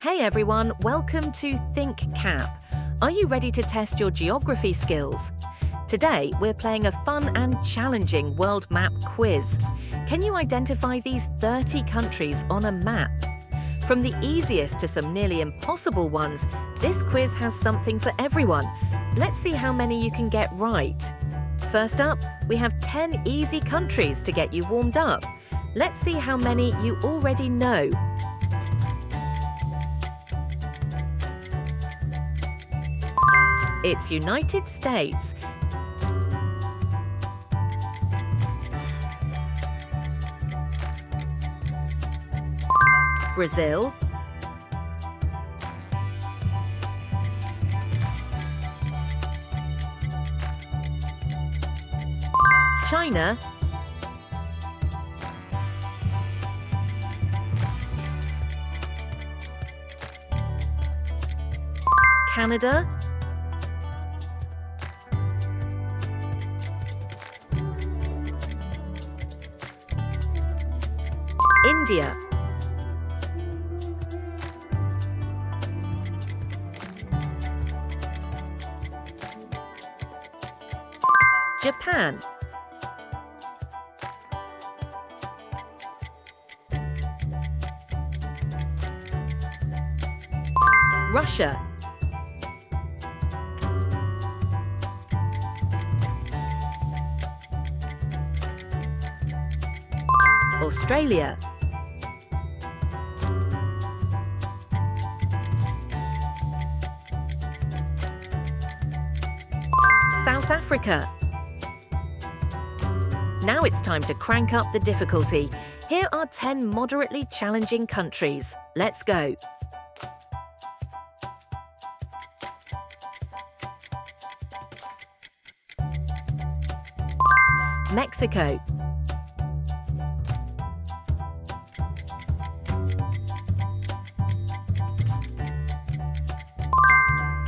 Hey everyone, welcome to Think Cap. Are you ready to test your geography skills? Today, we're playing a fun and challenging world map quiz. Can you identify these 30 countries on a map? From the easiest to some nearly impossible ones, this quiz has something for everyone. Let's see how many you can get right. First up, we have 10 easy countries to get you warmed up. Let's see how many you already know. It's United States, Brazil, China, Canada, India, Japan, Russia, Australia, South Africa. Now it's time to crank up the difficulty. Here are 10 moderately challenging countries. Let's go. Mexico,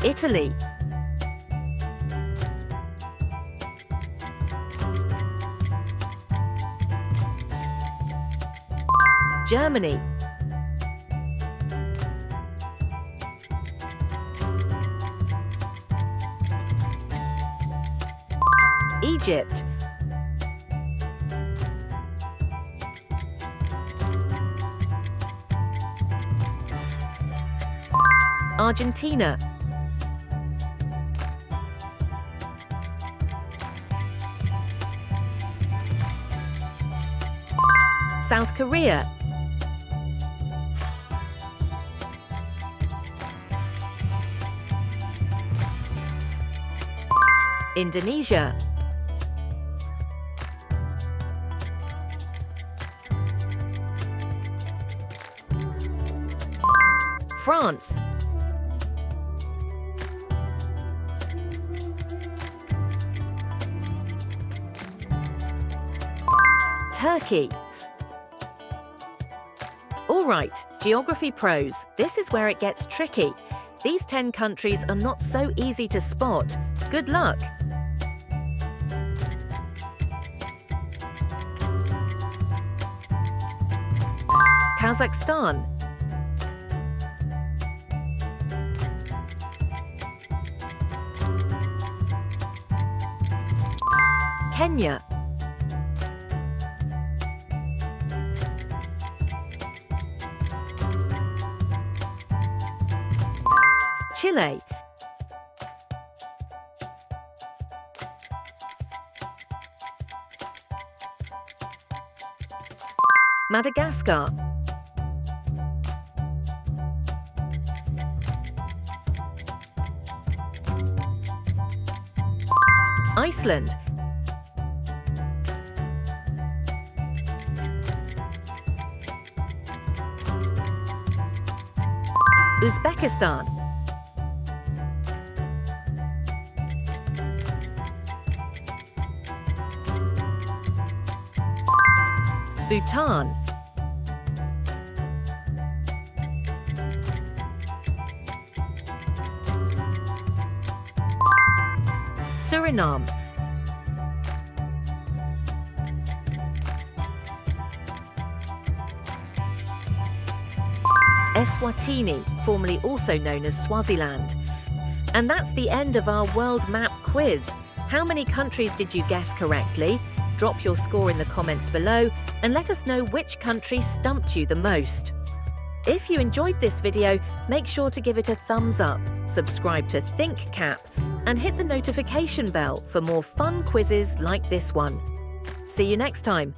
Italy, Germany, Egypt, Argentina, South Korea, Indonesia, France, Turkey. All right, Geography pros, this is where it gets tricky. These 10 countries are not so easy to spot. Good luck! Kazakhstan, Kenya, Chile, Madagascar, Iceland, Uzbekistan, Bhutan, Suriname, Eswatini, formerly also known as Swaziland. And that's the end of our world map quiz. How many countries did you guess correctly? Drop your score in the comments below and let us know which country stumped you the most. If you enjoyed this video, make sure to give it a thumbs up, subscribe to ThinkCap, and hit the notification bell for more fun quizzes like this one. See you next time.